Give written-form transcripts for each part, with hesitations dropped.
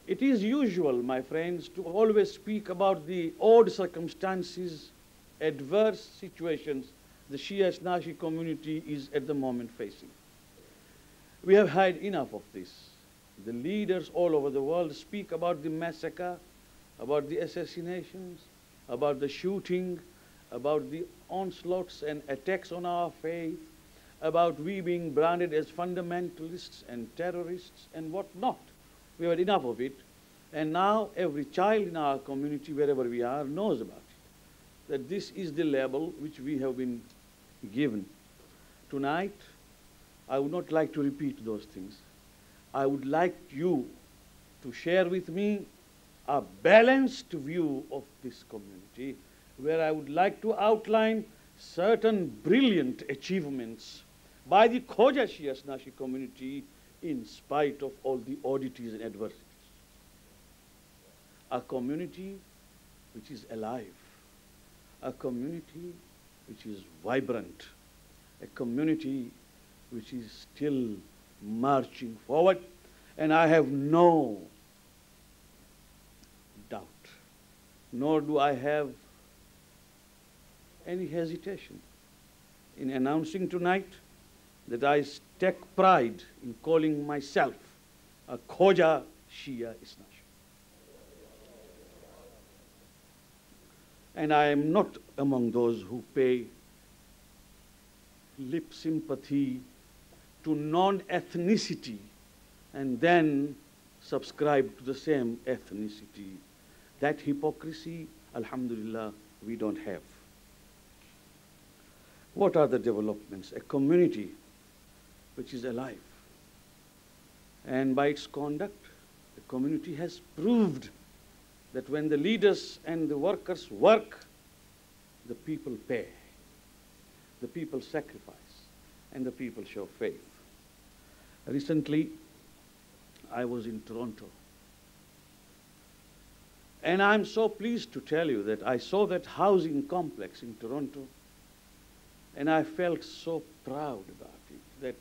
It is usual, my friends, to always speak about the odd circumstances, adverse situations the Shia Snashi community is at the moment facing. We have had enough of this. The leaders all over the world speak about the massacre, about the assassinations, about the shooting, about the onslaughts and attacks on our faith, about we being branded as fundamentalists and terrorists and what not. We have had enough of it. And now every child in our community, wherever we are, knows about it. That this is the label which we have been given. Tonight, I would not like to repeat those things. I would like you to share with me a balanced view of this community, where I would like to outline certain brilliant achievements by the Khoja Shia Snashi community in spite of all the oddities and adversities. A community which is alive, a community which is vibrant, a community which is still marching forward, and I have no doubt, nor do I have any hesitation in announcing tonight that I take pride in calling myself a Khoja Shia Snashi. And I am not among those who pay lip sympathy to non-ethnicity and then subscribe to the same ethnicity. That hypocrisy, alhamdulillah, we don't have. What are the developments? A community which is alive. And by its conduct, the community has proved that when the leaders and the workers work, the people pay, the people sacrifice, and the people show faith. Recently, I was in Toronto. And I'm so pleased to tell you that I saw that housing complex in Toronto, and I felt so proud about it, that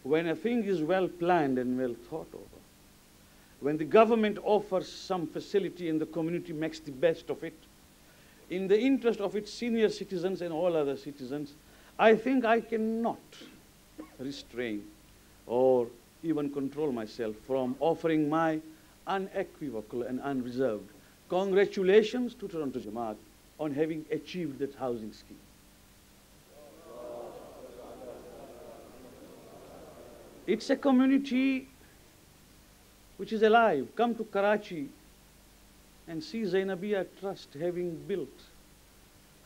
when a thing is well planned and well thought over, when the government offers some facility and the community makes the best of it, in the interest of its senior citizens and all other citizens, I think I cannot restrain or even control myself from offering my unequivocal and unreserved congratulations to Toronto Jamaat on having achieved that housing scheme. It's a community which is alive. Come to Karachi and see Zainabia Trust having built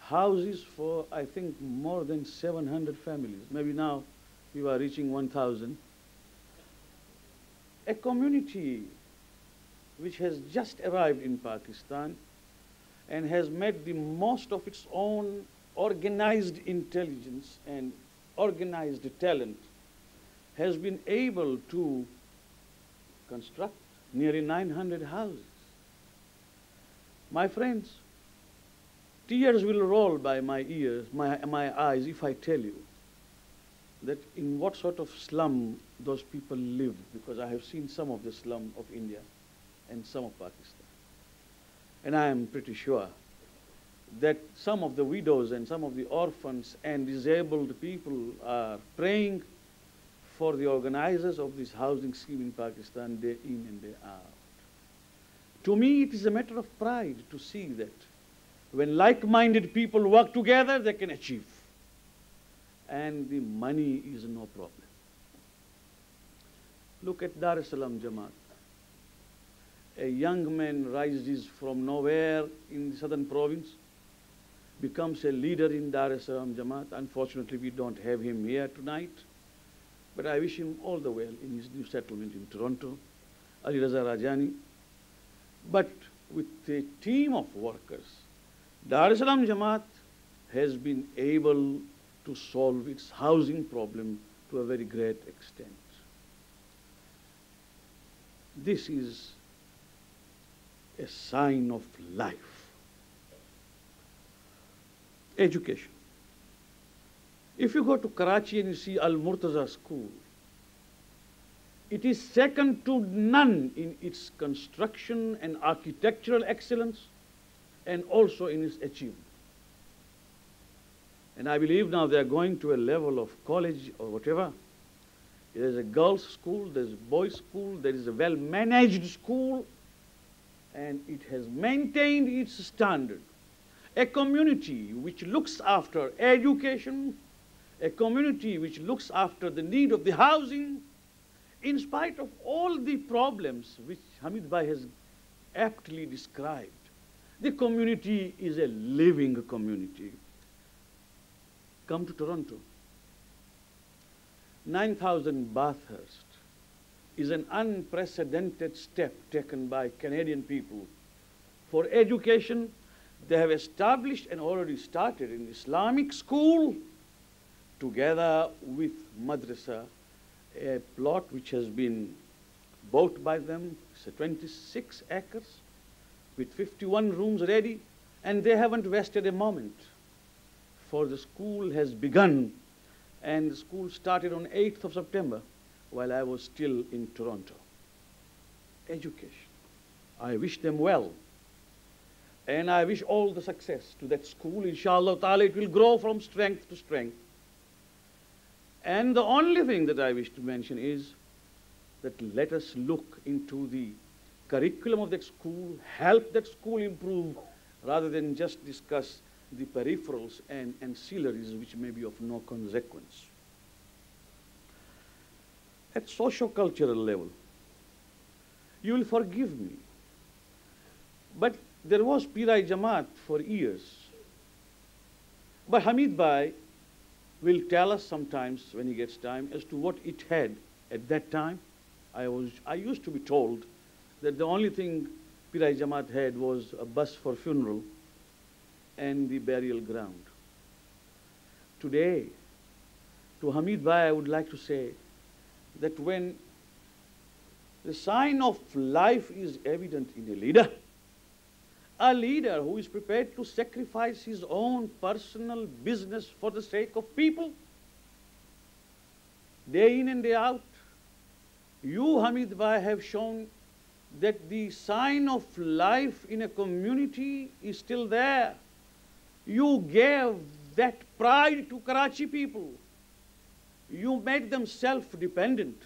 houses for, I think, more than 700 families. Maybe now we are reaching 1,000. A community which has just arrived in Pakistan and has made the most of its own organized intelligence and organized talent, has been able to construct nearly 900 houses. My friends, tears will roll by my ears, my eyes, if I tell you that in what sort of slum those people live, because I have seen some of the slum of India and some of Pakistan. And I am pretty sure that some of the widows and some of the orphans and disabled people are praying for the organizers of this housing scheme in Pakistan day in and day out. To me, it is a matter of pride to see that when like-minded people work together, they can achieve. And the money is no problem. Look at Dar es Salaam Jamaat. A young man rises from nowhere in the southern province, becomes a leader in Dar es Salaam Jamaat. Unfortunately, we don't have him here tonight. But I wish him all the well in his new settlement in Toronto, Ali Raza Rajani. But with a team of workers, Dar es Salaam Jamaat has been able to solve its housing problem to a very great extent. This is a sign of life. Education. If you go to Karachi and you see Al-Murtaza School, It is second to none in its construction and architectural excellence, and also in its achievement. And I believe now they are going to a level of college or whatever. There is a girls' school, there is a boys' school, there is a well-managed school, and it has maintained its standard. A community which looks after education, a community which looks after the need of the housing, in spite of all the problems which Hamid Bhai has aptly described. The community is a living community. Come to Toronto. 9,000 Bathurst is an unprecedented step taken by Canadian people for education. They have established and already started an Islamic school together with madrasa, a plot which has been bought by them. It's 26 acres with 51 rooms ready, and they haven't wasted a moment, for the school has begun, and the school started on 8th of September while I was still in Toronto. Education. I wish them well, and I wish all the success to that school. Inshallah ta'ala, it will grow from strength to strength. And the only thing that I wish to mention is that let us look into the curriculum of that school, help that school improve, rather than just discuss the peripherals and ancillaries which may be of no consequence. At socio-cultural level, you will forgive me, but there was Pirai Jamaat for years. But Hamid Bhai will tell us sometimes when he gets time as to what it had at that time. I used to be told that the only thing Pirai Jamaat had was a bus for funeral and the burial ground. Today, to Hamid Bhai, I would like to say that when the sign of life is evident in a leader who is prepared to sacrifice his own personal business for the sake of people, day in and day out, you, Hamid Bhai, have shown that the sign of life in a community is still there. You gave that pride to Karachi people. You made them self-dependent.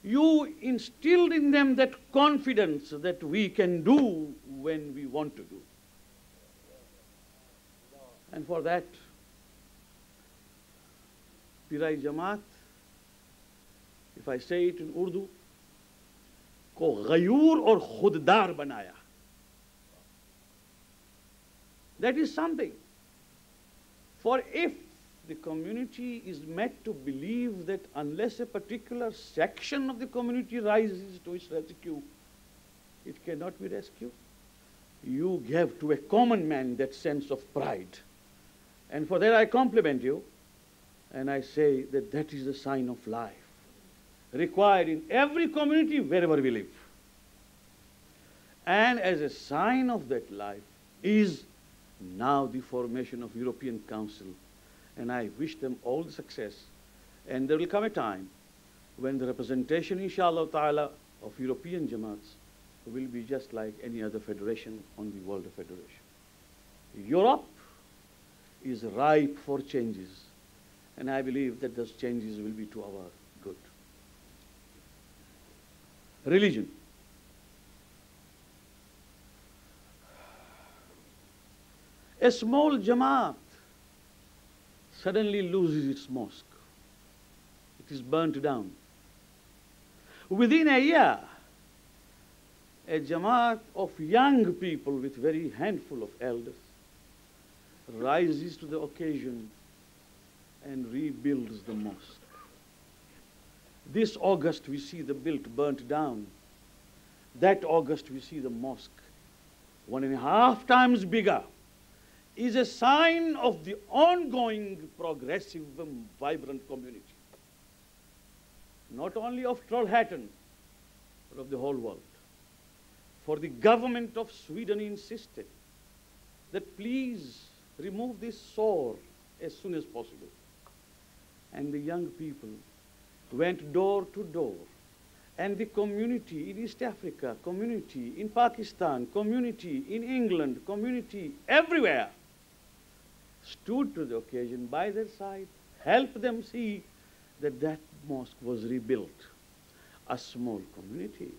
You instilled in them that confidence that we can do when we want to do. And for that, Pirai Jamaat, if I say it in Urdu, ko ghayur aur khuddar banaya. That is something. For if the community is made to believe that unless a particular section of the community rises to its rescue, it cannot be rescued, you give to a common man that sense of pride. And for that I compliment you, and I say that that is the sign of life, required in every community wherever we live. And as a sign of that life is now the formation of European Council. And I wish them all the success. And there will come a time when the representation, inshallah ta'ala, of European Jamaats will be just like any other federation on the world of federation. Europe is ripe for changes. And I believe that those changes will be to our good. Religion. A small Jamaat suddenly loses its mosque. It is burnt down. Within a year, a Jamaat of young people with very handful of elders rises to the occasion and rebuilds the mosque. This August we see the built burnt down. That August we see the mosque 1.5 times bigger. Is a sign of the ongoing progressive and vibrant community. Not only of Trollhättan, but of the whole world. For the government of Sweden insisted that please remove this sore as soon as possible. And the young people went door to door And the community in East Africa, community in Pakistan, community in England, community everywhere stood to the occasion by their side, helped them see that that mosque was rebuilt. A small community,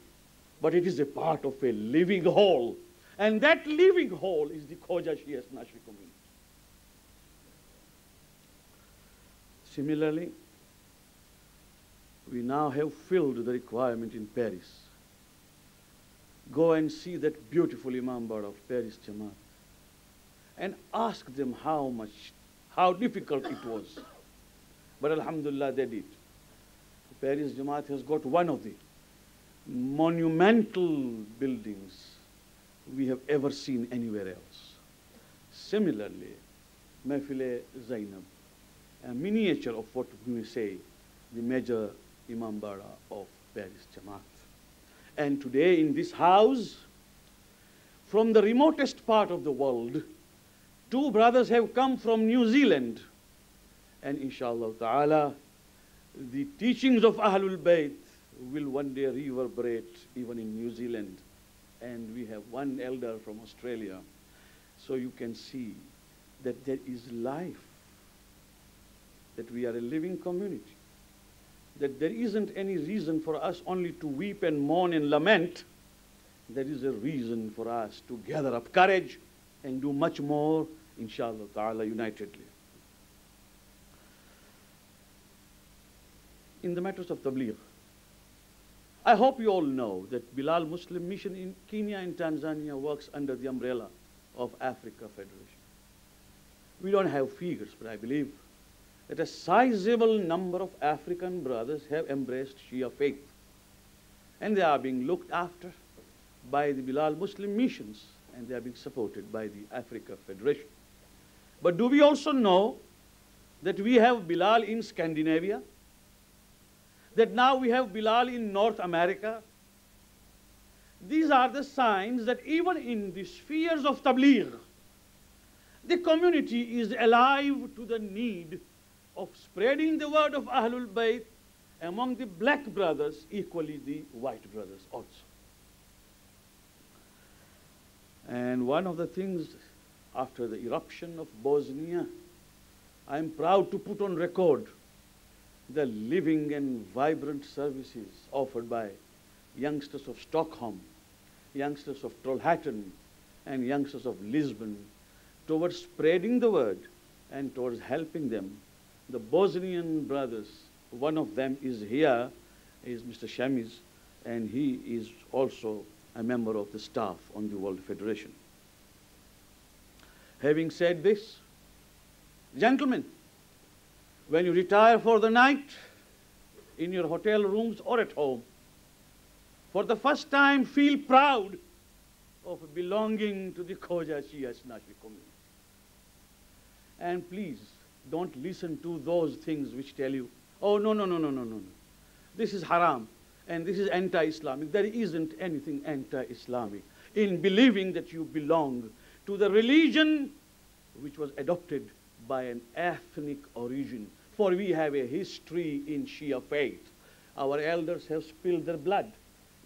but it is a part of a living whole. And that living whole is the Khoja Shia Nashi community. Similarly, we now have filled the requirement in Paris. Go and see that beautiful Imambara of Paris Jamaat and ask them how difficult it was. But Alhamdulillah, they did. Paris Jamaat has got one of the monumental buildings we have ever seen anywhere else. Similarly, Mehfil Zainab, a miniature of what we may say the major Imambara of Paris Jamaat. And today in this house, from the remotest part of the world, two brothers have come from New Zealand. And inshallah ta'ala, the teachings of Ahlulbayt will one day reverberate even in New Zealand. And we have one elder from Australia. So you can see that there is life, that we are a living community, that there isn't any reason for us only to weep and mourn and lament. There is a reason for us to gather up courage and do much more, inshallah ta'ala, unitedly. In the matters of tabligh, I hope you all know that Bilal Muslim Mission in Kenya and Tanzania works under the umbrella of Africa Federation. We don't have figures, but I believe that a sizable number of African brothers have embraced Shia faith. And they are being looked after by the Bilal Muslim missions, and they are being supported by the Africa Federation. But do we also know that we have Bilal in Scandinavia? That now we have Bilal in North America? These are the signs that even in the spheres of tabligh, the community is alive to the need of spreading the word of Ahlul Bayt among the black brothers, equally the white brothers also. And one of the things after the eruption of Bosnia, I am proud to put on record the living and vibrant services offered by youngsters of Stockholm, youngsters of Trollhättan, and youngsters of Lisbon towards spreading the word and towards helping them. The Bosnian brothers, one of them is here, is Mr. Shamiz, and he is also a member of the staff on the World Federation. Having said this, gentlemen, when you retire for the night in your hotel rooms or at home, for the first time feel proud of belonging to the Khoja Shia Nashi community. And please, don't listen to those things which tell you, oh, no. This is haram, and this is anti-Islamic. There isn't anything anti-Islamic in believing that you belong to the religion which was adopted by an ethnic origin. For we have a history in Shia faith. Our elders have spilled their blood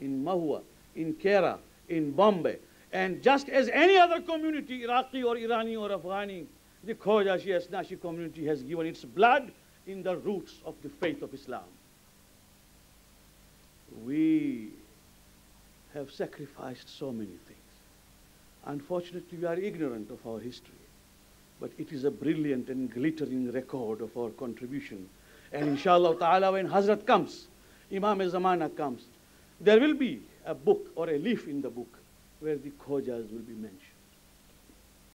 in Mahua, in Kera, in Bombay. And just as any other community, Iraqi or Irani or Afghani, the Khoja Shia Nashi community has given its blood in the roots of the faith of Islam. We have sacrificed so many things. Unfortunately, we are ignorant of our history. But it is a brilliant and glittering record of our contribution. And inshallah ta'ala, when Hazrat comes, Imam-e-Zamana comes, there will be a book or a leaf in the book where the Khojas will be mentioned.